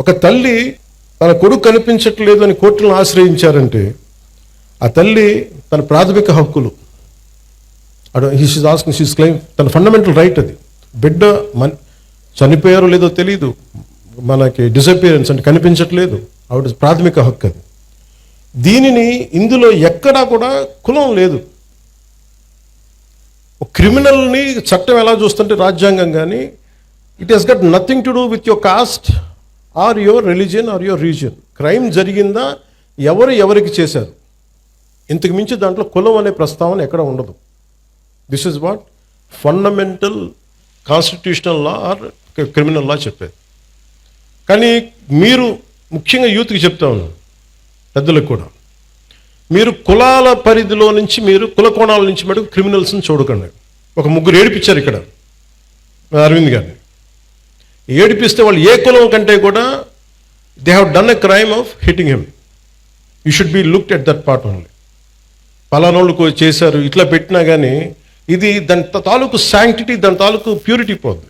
ఒక తల్లి తన కొడుకు కనిపించట్లేదు అని కోర్టులను ఆశ్రయించారంటే ఆ తల్లి తన ప్రాథమిక హక్కులు షీస్ క్లెయిమ్ తన ఫండమెంటల్ రైట్ అది. బిడ్డ చనిపోయారో లేదో తెలియదు, మనకి డిసపియరెన్స్ అంటే కనిపించట్లేదు, ఆవిడ ప్రాథమిక హక్కు అది. దీనిని ఇందులో ఎక్కడా కూడా కులం లేదు. క్రిమినల్ని చట్టం ఎలా చూస్తుంటే రాజ్యాంగం కానీ it has got nothing to do with your caste or your religion or your region. Crime జరిగిందా, ఎవరికి చేశారు, ఇంతకు మించి దాంట్లో కులం అనే ప్రస్తావన ఎక్కడ ఉండదు. This is what fundamental constitutional law or criminal law చెప్పేది. కానీ మీరు ముఖ్యంగా యూత్కి చెప్తా ఉన్నాను, పెద్దలకు కూడా, మీరు కులాల పరిధిలో నుంచి మీరు కుల కోణాల నుంచి మటుకు క్రిమినల్స్ని చూడకండి. ఒక ముగ్గురు ఏడిపించారు ఇక్కడ అరవింద్ గారిని. ఏడిపిస్తే వాళ్ళు ఏ కులం కంటే కూడా they have done a crime of hitting him. You should be looked at that part only. పలానోళ్ళు చేశారు ఇట్లా పెట్టినా కానీ ఇది దాని తాలూకు శాంక్టిటీ, దాని తాలూకు ప్యూరిటీ పోద్ది.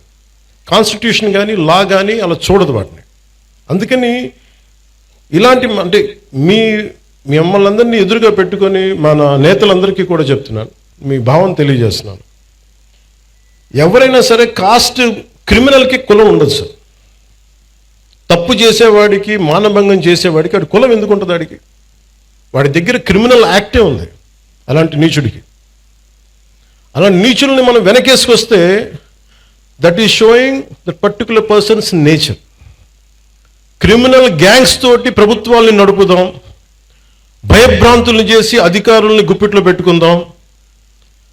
కాన్స్టిట్యూషన్ కానీ లా కానీ అలా చూడదు వాటిని. అందుకని ఇలాంటి అంటే మిమ్మల్ని అందరినీ ఎదురుగా పెట్టుకొని మన నేతలందరికీ కూడా చెప్తున్నాను, మీ భావం తెలియజేస్తున్నాను. ఎవరైనా సరే కాస్ట్ క్రిమినల్కి కులం ఉండదు సార్. తప్పు చేసేవాడికి, మానభంగం చేసేవాడికి వాడి కులం ఎందుకు ఉంటుంది? వాడి దగ్గర క్రిమినల్ యాక్టే ఉంది. అలాంటి నీచుడికి, అలాంటి నీచుల్ని మనం వెనకేసుకొస్తే that is showing that particular person's nature. Criminal gangs తోటి ప్రభుత్వాల్ని నడుపుదాం, భయభ్రాంతుల్ని చేసి అధికారుల్ని గుప్పిట్లో పెట్టుకుందాం,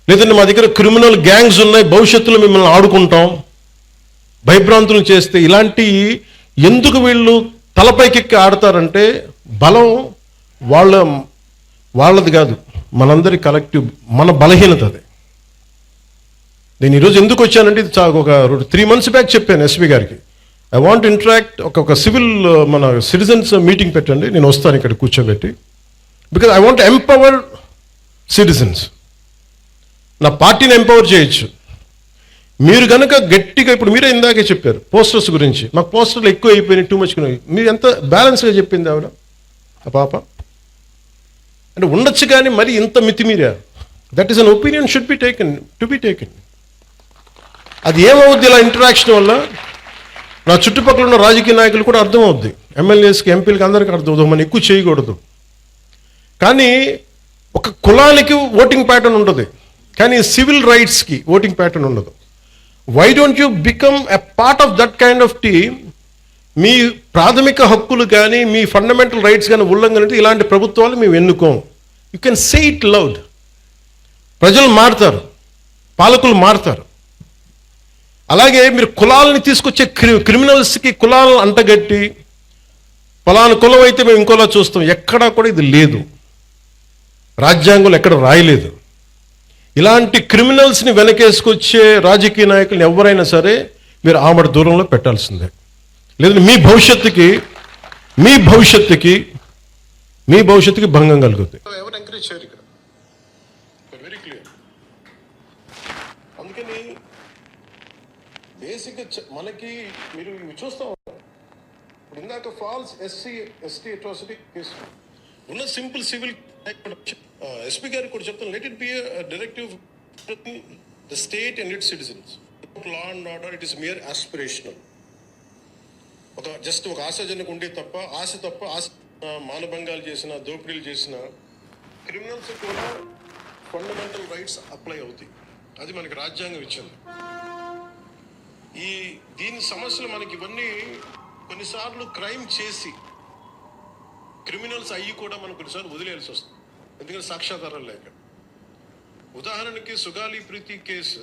లేదంటే మా దగ్గర క్రిమినల్ గ్యాంగ్స్ ఉన్నాయి భవిష్యత్తులో మిమ్మల్ని ఆడుకుంటాం, భయభ్రాంతులను చేస్తే ఇలాంటి ఎందుకు వీళ్ళు తలపైకెక్కి ఆడతారంటే బలం వాళ్ళది కాదు, మనందరి కలెక్టివ్, మన బలహీనత అది. నేను ఈరోజు ఎందుకు వచ్చానంటే ఇది ఒక 3 months బ్యాక్ చెప్పాను ఎస్పీ గారికి, ఐ వాంట్ ఇంటరాక్ట్, ఒక సివిల్ మన సిటిజన్స్ మీటింగ్ పెట్టండి, నేను వస్తాను ఇక్కడ కూర్చోబెట్టి, because I want empower citizens. నా పార్టీని ఎంపవర్ చేయొచ్చు. మీరు కనుక గట్టిగా, ఇప్పుడు మీరే ఇందాకే చెప్పారు పోస్టర్స్ గురించి, మాకు పోస్టర్లు ఎక్కువ అయిపోయినాయి, టూ మచ్. మీరు ఎంత బ్యాలెన్స్గా చెప్పింది ఆవిడ, ఆ పాప. అంటే ఉండొచ్చు కానీ మరి ఇంత మితిమీరా, that is an opinion should be taken, to be taken. అది ఏమవుద్ది ఇలా ఇంటరాక్షన్ వల్ల? నా చుట్టుపక్కల ఉన్న రాజకీయ నాయకులు కూడా అర్థమవుద్ది, ఎమ్మెల్యేస్కి, ఎంపీలకి, అందరికీ అర్థమవుతుంది, మనం ఎక్కువ చేయకూడదు. కానీ ఒక కులానికి ఓటింగ్ ప్యాటర్న్ ఉంటుంది, కానీ సివిల్ రైట్స్కి ఓటింగ్ ప్యాటర్న్ ఉండదు. Why don't you become a part of that kind of team? మీ ప్రాథమిక హక్కులు కానీ మీ ఫండమెంటల్ రైట్స్ కానీ ఉల్లంఘన అంటే ఇలాంటి ప్రభుత్వాలు మేము ఎన్నుకోం. You can say it loud. ప్రజలు మారుతారు, పాలకులు మారుతారు. అలాగే మీరు కులాలని తీసుకొచ్చే క్రిమినల్స్కి కులాలను అంటగట్టి పలానా కులం అయితే మేము ఇంకోలా చూస్తాం, ఎక్కడా కూడా ఇది లేదు, రాజ్యాంగంలో ఎక్కడ రాయలేదు. ఇలాంటి క్రిమినల్స్ని వెనకేసుకొచ్చే రాజకీయ నాయకులను ఎవరైనా సరే మీరు ఆమడ దూరంలో పెట్టాల్సిందే, లేదంటే మీ భవిష్యత్తుకి భంగం కలుగుతుంది. ఎవరు ఎంకరేజ్ చేయరు ఇక్కడ, వెరీ క్లియర్. అందుకని బేసిక్గా మనకి మీరు చూస్తాం, ఇప్పుడు ఇందాక ఫాల్స్ ఎస్టీ అట్రాసిటీ కేసు ఉన్న సింపుల్ సివిల్ ఎస్పీ గారికి కూడా చెప్తాను, let it be directive the state and its citizens. Law and order it is mere aspirational. Just ఒక ఆశాజనకు ఉండే తప్ప ఆశ మానభంగాలు చేసిన, దోపిడీలు చేసిన క్రిమినల్స్ కూడా ఫండమెంటల్ రైట్స్ అప్లై అవుతాయి. అది మనకి రాజ్యాంగం ఇచ్చింది. దీని సమస్యలు మనకి ఇవన్నీ కొన్నిసార్లు క్రైమ్ చేసి క్రిమినల్స్ అయ్యి కూడా మనం కొన్నిసార్లు వదిలేయాల్సి వస్తుంది, ఎందుకంటే సాక్ష్యాధారాలు లేక. ఉదాహరణకి సుగాలి ప్రీతి కేసు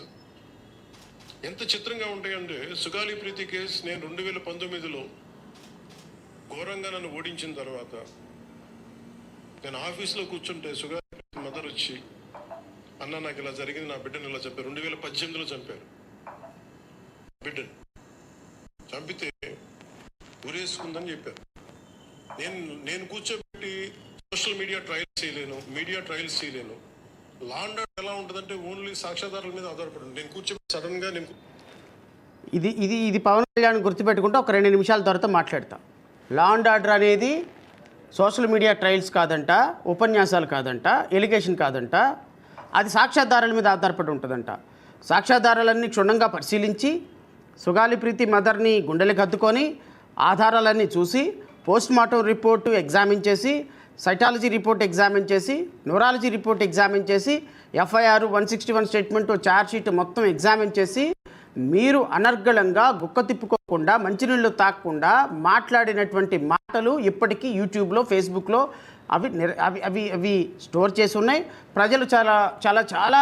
ఎంత చిత్రంగా ఉంటాయంటే, సుగాలి ప్రీతి కేసు నేను 2019లో ఘోరంగా నన్ను ఓడించిన తర్వాత నేను ఆఫీస్లో కూర్చుంటే సుగాలి మదర్ వచ్చి, అన్న నాకు ఇలా జరిగింది, నా బిడ్డను ఇలా చంపారు. 2018లో చంపారు బిడ్డను. చంపితే ఊరేసుకుందని చెప్పారు. నేను కూర్చోబెట్టి సోషల్ మీడియా ట్రయల్స్ చేయలేను. లా అండ్ ఆర్డర్ ఎలా ఉంటుందంటే ఓన్లీ సాక్ష్యాధారాల మీద ఆధారపడి నేను కూర్చోబెట్టి సడన్గా ఇది పవన్ కళ్యాణ్ గుర్తుపెట్టుకుంటే ఒక 2 నిమిషాల తర్వాత మాట్లాడతాం. లా అండ్ ఆర్డర్ అనేది సోషల్ మీడియా ట్రయల్స్ కాదంట, ఉపన్యాసాలు కాదంట, ఎలిగేషన్ కాదంట, అది సాక్ష్యాధారాల మీద ఆధారపడి ఉంటుందంట. సాక్ష్యాధారాలన్నీ క్షుణ్ణంగా పరిశీలించి సుగాలి ప్రీతి మదర్ని గుండెలకు హత్తుకొని ఆధారాలన్నీ చూసి పోస్ట్ మార్టం రిపోర్టు ఎగ్జామిన్ చేసి, సైటాలజీ రిపోర్ట్ ఎగ్జామిన్ చేసి, న్యూరాలజీ రిపోర్ట్ ఎగ్జామిన్ చేసి, ఎఫ్ఐఆర్ 161 స్టేట్మెంటు ఛార్జ్షీట్ మొత్తం ఎగ్జామిన్ చేసి మీరు అనర్గళంగా గుక్క తిప్పుకోకుండా మంచినీళ్ళు తాగకుండా మాట్లాడినటువంటి మాటలు ఇప్పటికీ యూట్యూబ్లో, ఫేస్బుక్లో అవి అవి అవి అవి స్టోర్ చేసి ఉన్నాయి. ప్రజలు చాలా చాలా చాలా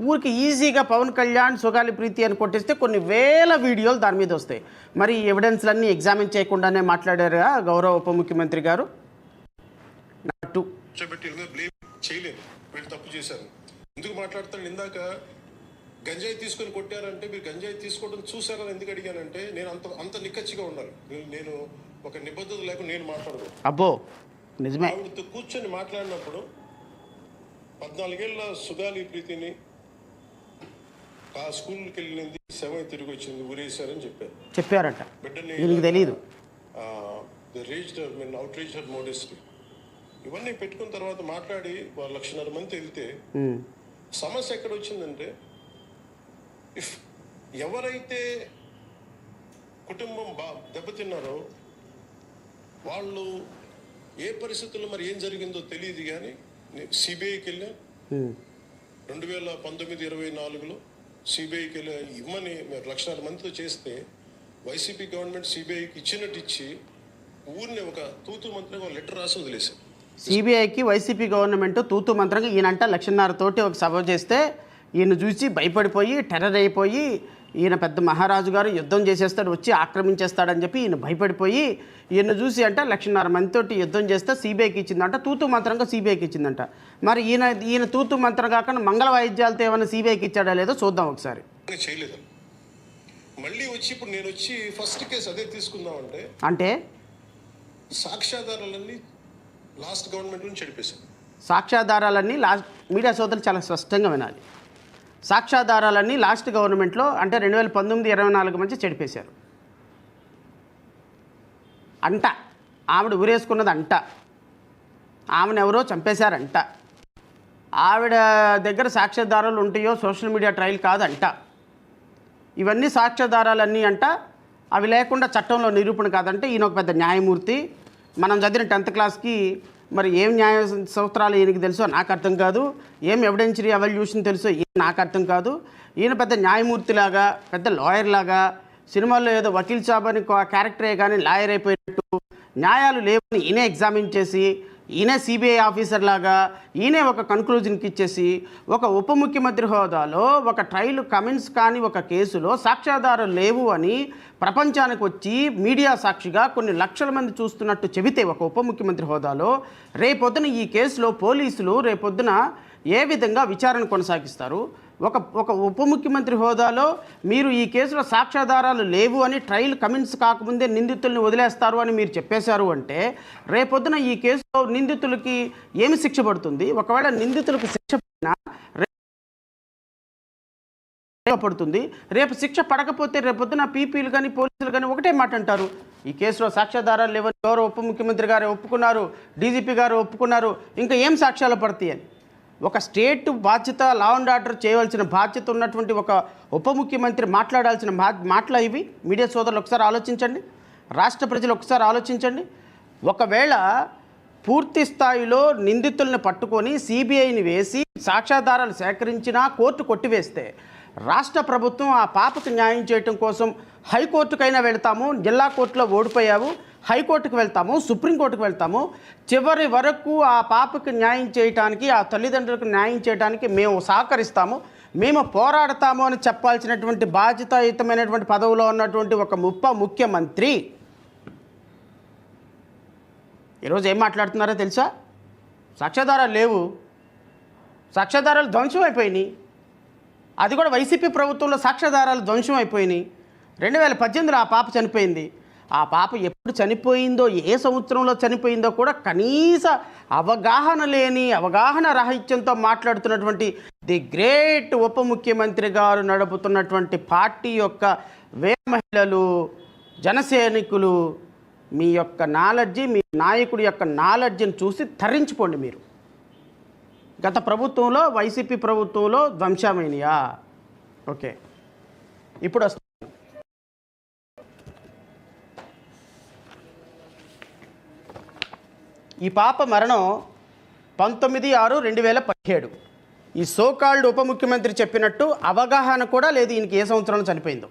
ఊరికి ఈజీగా పవన్ కళ్యాణ్ సుగాలి ప్రీతి అని కొట్టేస్తే కొన్ని వేల వీడియోలు దాని మీద వస్తాయి. మరి ఈ ఎవిడెన్స్లన్నీ ఎగ్జామిన్ చేయకుండానే మాట్లాడారు గౌరవ ఉప ముఖ్యమంత్రి గారు. చేయలేదు, వీళ్ళు తప్పు చేశారు. ఎందుకు మాట్లాడతాను? ఇందాక గంజాయి తీసుకొని కొట్టారంటే మీరు గంజాయి తీసుకోవడం చూసారని ఎందుకు అడిగానంటే నేను అంత నిక్కచ్చిగా ఉండాలి. నేను ఒక నిబద్ధత లేకుండా నేను మాట్లాడదు. అబ్బో నిజమే. ఆవిడతో కూర్చొని మాట్లాడినప్పుడు 14 ఏళ్ళ సుగాలి ప్రీతిని ఆ స్కూల్కి వెళ్ళింది, శవం తిరిగి వచ్చింది, ఊరేసారని చెప్పారట. బిడ్డని తెలియదు. అవుట్రీచ్ మోడెస్టీ ఇవన్నీ పెట్టుకున్న తర్వాత మాట్లాడి 1,00,000 మంది వెళ్తే సమస్య ఎక్కడ వచ్చిందంటే, ఎవరైతే కుటుంబం దెబ్బతిన్నారో వాళ్ళు ఏ పరిస్థితుల్లో మరి ఏం జరిగిందో తెలియదు. కానీ సిబిఐకి వెళ్ళా 2019-24లో సిబిఐకి వెళ్ళా ఇమ్మని 1,00,000 మందితో చేస్తే వైసీపీ గవర్నమెంట్ సిబిఐకి ఇచ్చినట్టు ఇచ్చి ఊరిని ఒక తూతు మంత్రంగా లెటర్ రాసి వదిలేశారు. సిబిఐకి వైసీపీ గవర్నమెంట్ తూతు మంత్రంగా ఈయనంట 1,50,000 తోటి ఒక సభ చేస్తే ఈయన చూసి భయపడిపోయి టెర్రర్ అయిపోయి ఈయన పెద్ద మహారాజు గారు యుద్ధం చేసేస్తాడు, వచ్చి ఆక్రమించేస్తాడని చెప్పి ఈయన భయపడిపోయి ఈయన చూసి అంట 1,50,000 మందితోటి యుద్ధం చేస్తే సిబిఐకి ఇచ్చిందంట, తూతు మంత్రంగా సిబిఐకి ఇచ్చిందంట. మరి ఈయన తూతు మంత్రం కాకుండా మంగళ వాయిద్యాలతో ఏమైనా సిబిఐకి ఇచ్చాడా లేదో చూద్దాం ఒకసారి. చేయలేదు. మళ్ళీ వచ్చి ఇప్పుడు నేను వచ్చి ఫస్ట్ కేసు అదే తీసుకుందాం అంటే సాక్ష్యాధారాలన్నీ లాస్ట్ గవర్నమెంట్ నుంచి చెడిపేశారు. సాక్ష్యాధారాలన్నీ మీడియా సోదరులు చాలా స్పష్టంగా వినాలి. సాక్ష్యాధారాలన్నీ లాస్ట్ గవర్నమెంట్లో అంటే 2019-24 మధ్య చెడిపేశారు అంట. ఆవిడ ఊరేసుకున్నది అంట, ఆమెను ఎవరో చంపేశారంట, ఆవిడ దగ్గర సాక్ష్యాధారాలు ఉంటాయో సోషల్ మీడియా ట్రయల్ కాదంట. ఇవన్నీ సాక్ష్యాధారాలన్నీ అంట, అవి లేకుండా చట్టంలో నిరూపణ కాదంటే ఈయన ఒక పెద్ద న్యాయమూర్తి. మనం చదివిన 10th క్లాస్కి మరి ఏం న్యాయ సూత్రాలు ఈయనకి తెలుసో నాకు అర్థం కాదు, ఏం ఎవిడెన్షరీ ఎవల్యూషన్ తెలుసో నాకు అర్థం కాదు. ఈయన పెద్ద న్యాయమూర్తిలాగా, పెద్ద లాయర్ లాగా, సినిమాల్లో ఏదో వకీల్ సాబ్ అని క్యారెక్టరే కానీ లాయర్ అయిపోయినట్టు, న్యాయాలు లేవని ఈయనే ఎగ్జామిన్ చేసి, ఈయనే సిబిఐ ఆఫీసర్ లాగా ఈయనే ఒక కన్క్లూజన్కి ఇచ్చేసి, ఒక ఉప ముఖ్యమంత్రి హోదాలో ఒక ట్రయల్ కమెంట్స్ కానీ ఒక కేసులో సాక్ష్యాధారాలు లేవు అని ప్రపంచానికి వచ్చి మీడియా సాక్షిగా కొన్ని లక్షల మంది చూస్తున్నట్టు చెబితే ఒక ఉప ముఖ్యమంత్రి హోదాలో రేపొద్దున ఈ కేసులో పోలీసులు రేపొద్దున ఏ విధంగా విచారణ కొనసాగిస్తారు? ఒక ఉప ముఖ్యమంత్రి హోదాలో మీరు ఈ కేసులో సాక్ష్యాధారాలు లేవు అని ట్రయల్ కమెంట్స్ కాకముందే నిందితుల్ని వదిలేస్తారు అని మీరు చెప్పేశారు అంటే రేపొద్దున ఈ కేసులో నిందితులకి ఏమి శిక్ష పడుతుంది? ఒకవేళ నిందితులకు శిక్ష పడినా పడుతుంది, రేపు శిక్ష పడకపోతే రేపొద్దున పీపీలు కానీ పోలీసులు కానీ ఒకటే మాట అంటారు, ఈ కేసులో సాక్ష్యాధారాలు లేవని ఎవరో ఉప ముఖ్యమంత్రి గారు ఒప్పుకున్నారు, డీజీపీ గారు ఒప్పుకున్నారు, ఇంకా ఏం సాక్ష్యాలు పడతాయి అని. ఒక స్టేట్ బాధ్యత, లా అండ్ ఆర్డర్ చేయవలసిన బాధ్యత ఉన్నటువంటి ఒక ఉప ముఖ్యమంత్రి మాట్లాడాల్సిన మాటలు ఇవి. మీడియా సోదరులు ఒకసారి ఆలోచించండి, రాష్ట్ర ప్రజలు ఒకసారి ఆలోచించండి. ఒకవేళ పూర్తి స్థాయిలో నిందితుల్ని పట్టుకొని సిబిఐని వేసి సాక్ష్యాధారాలు సేకరించినా కోర్టు కొట్టివేస్తే రాష్ట్ర ప్రభుత్వం ఆ పాపకు న్యాయం చేయటం కోసం హైకోర్టుకైనా వెళ్తాము, జిల్లా కోర్టులో ఓడిపోయావు హైకోర్టుకు వెళ్తాము, సుప్రీంకోర్టుకు వెళ్తాము, చివరి వరకు ఆ పాపకు న్యాయం చేయడానికి, ఆ తల్లిదండ్రులకు న్యాయం చేయడానికి మేము సహకరిస్తాము, మేము పోరాడతాము అని చెప్పాల్సినటువంటి బాధ్యతాయుతమైనటువంటి పదవిలో ఉన్నటువంటి ఒక ఉప ముఖ్యమంత్రి ఈరోజు ఏం మాట్లాడుతున్నారో తెలుసా? సాక్ష్యాధారాలు లేవు, సాక్ష్యాధారాలు ధ్వంసం అయిపోయినాయి, అది కూడా వైసీపీ ప్రభుత్వంలో సాక్ష్యాధారాలు ధ్వంసం అయిపోయినాయి. 2018లో ఆ పాప చనిపోయింది. ఆ పాప ఎప్పుడు చనిపోయిందో, ఏ సంవత్సరంలో చనిపోయిందో కూడా కనీస అవగాహన లేని, అవగాహన రాహిత్యంతో మాట్లాడుతున్నటువంటి ది గ్రేట్ ఉప ముఖ్యమంత్రి గారు నడుపుతున్నటువంటి పార్టీ యొక్క వేల మహిళలు, జనసైనికులు మీ యొక్క నాలెడ్జి, మీ నాయకుడి యొక్క నాలెడ్జిని చూసి తరించిపోండి మీరు. గత ప్రభుత్వంలో, వైసీపీ ప్రభుత్వంలో ధ్వంసమైనయా? ఓకే, ఇప్పుడు వస్తాను. ఈ పాప మరణం 19/6/2017. ఈ సోకాల్డ్ ఉప ముఖ్యమంత్రి చెప్పినట్టు అవగాహన కూడా లేదు ఈయనకి ఏ సంవత్సరంలో చనిపోయిందో.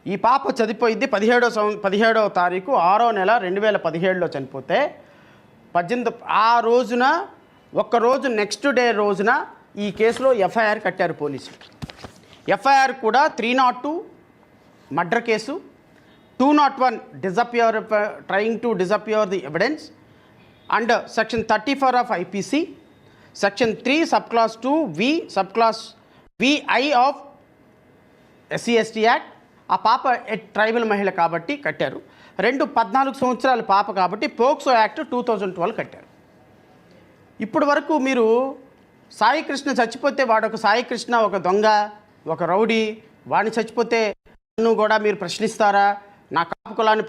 ఈ పాప చనిపోయింది 17వ తారీఖు 6వ నెల 2017లో చనిపోతే 18 ఆ రోజున ఒక్కరోజు నెక్స్ట్ డే రోజున ఈ కేసులో ఎఫ్ఐఆర్ కట్టారు పోలీసులు. ఎఫ్ఐఆర్ కూడా 302 murder case, 201 trying to disappear the evidence under section 34 of IPC, section 3 sub class 2 sub class VI of SC/ST act. ఆ పాప ట్రైబల్ మహిళ కాబట్టి కట్టారు. 14 సంవత్సరాల పాప కాబట్టి పోక్సో యాక్ట్ 2012 కట్టారు. ఇప్పటి వరకు మీరు సాయి కృష్ణ చచ్చిపోతే వాడొక సాయి కృష్ణ ఒక దొంగ, ఒక రౌడీ, వాడిని చచ్చిపోతే నన్ను కూడా మీరు ప్రశ్నిస్తారా? నా కాపు కులాన్ని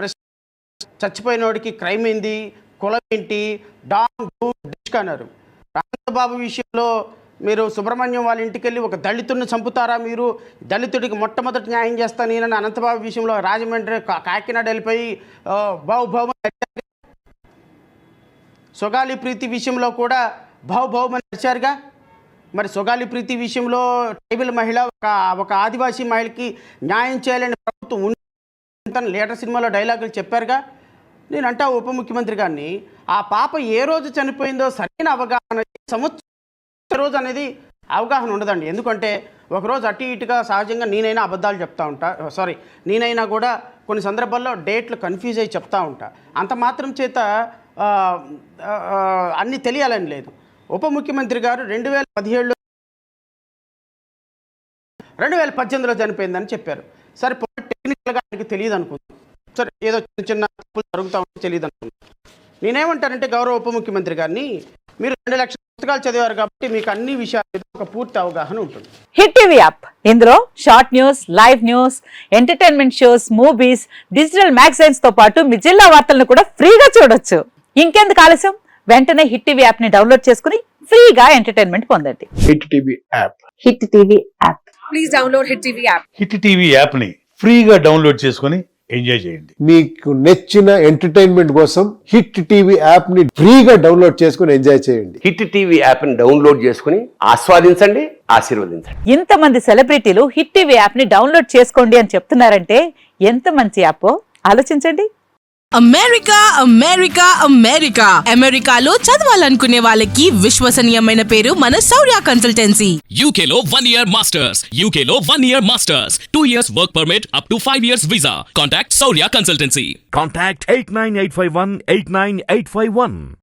చచ్చిపోయినోడికి క్రైమ్ ఏంది, కులం ఏంటి, డిష్ అన్నారు. రామబాబు విషయంలో మీరు సుబ్రహ్మణ్యం వాళ్ళ ఇంటికి వెళ్ళి ఒక దళితుడిని చంపుతారా? మీరు దళితుడికి మొట్టమొదటి న్యాయం చేస్తాను నేను అనంతబాబు విషయంలో రాజమండ్రి కాకినాడ వెళ్ళిపోయి బావుభౌమని సొగాలి ప్రీతి విషయంలో కూడా బావుభౌమని నడిచారుగా. మరి సొగాలి ప్రీతి విషయంలో ట్రైబల్ మహిళ ఒక ఆదివాసీ మహిళకి న్యాయం చేయాలని ప్రభుత్వం ఉంటుందని లీడర్ సినిమాలో డైలాగులు చెప్పారుగా. నేను అంటా ఉప ముఖ్యమంత్రి గారిని, ఆ పాప ఏ రోజు చనిపోయిందో సరైన అవగాహన, సంవత్సరం రోజు అనేది అవగాహన ఉండదండి. ఎందుకంటే ఒకరోజు అటు ఇటుగా సహజంగా నేనైనా అబద్ధాలు చెప్తా ఉంటా, నేనైనా కూడా కొన్ని సందర్భాల్లో డేట్లు కన్ఫ్యూజ్ అయ్యి చెప్తా ఉంటా. అంత మాత్రం చేత అన్నీ తెలియాలని లేదు. ఉప ముఖ్యమంత్రి గారు 2018లో చనిపోయిందని చెప్పారు. సరే, టెక్నికల్గా ఆయనకి తెలియదు అనుకుందాం, సరే ఏదో చిన్న తప్పులు జరుగుతూ ఉంటే తెలియదు అనుకుందాం. నేనేమంటానంటే గౌరవ ఉప ముఖ్యమంత్రి గారిని, మీరు 2 లక్షల పుస్తకాలు చదివారు కాబట్టి మీకు అన్ని విషయాల మీద ఒక పూర్తి అవగాహన ఉంటుంది. హిట్ టీవీ యాప్, ఇందులో short news, live news, entertainment shows, movies, digital magazines తో పాటు మీ జిల్లా వార్తలను కూడా ఫ్రీగా చూడొచ్చు. ఇంకెందుకు ఆలస్యం, వెంటనే హిట్ టీవీ యాప్ ని డౌన్లోడ్ చేసుకుని ఫ్రీగా ఎంటర్టైన్మెంట్ పొందండి. Hit TV app. Hit TV app. Please download hit TV app. Hit TV app ని ఫ్రీగా డౌన్లోడ్ చేసుకుని ఎంజాయ్ చేయండి. మీకు నచ్చిన ఎంటర్టైన్మెంట్ కోసం హిట్ టీవీ యాప్ ని ఫ్రీగా డౌన్లోడ్ చేసుకుని ఎంజాయ్ చేయండి. హిట్ టీవీ యాప్ ని డౌన్లోడ్ చేసుకుని ఆస్వాదించండి, ఆశీర్వదించండి. ఇంతమంది సెలబ్రిటీలు హిట్ టీవీ యాప్ ని డౌన్లోడ్ చేసుకోండి అని చెప్తున్నారంటే ఎంత మంచి యాప్ ఆలోచించండి. అమెరికా అమెరికా అమెరికా అమెరికాలో చదవాలనుకునే వాళ్ళకి విశ్వసనీయమైన పేరు మన శౌర్య కన్సల్టెన్సీ. UK లో 1 year masters. UK లో 1 year masters. 2 years work permit up to 5 years visa. Contact Saurya Consultancy. Contact 89851 89851.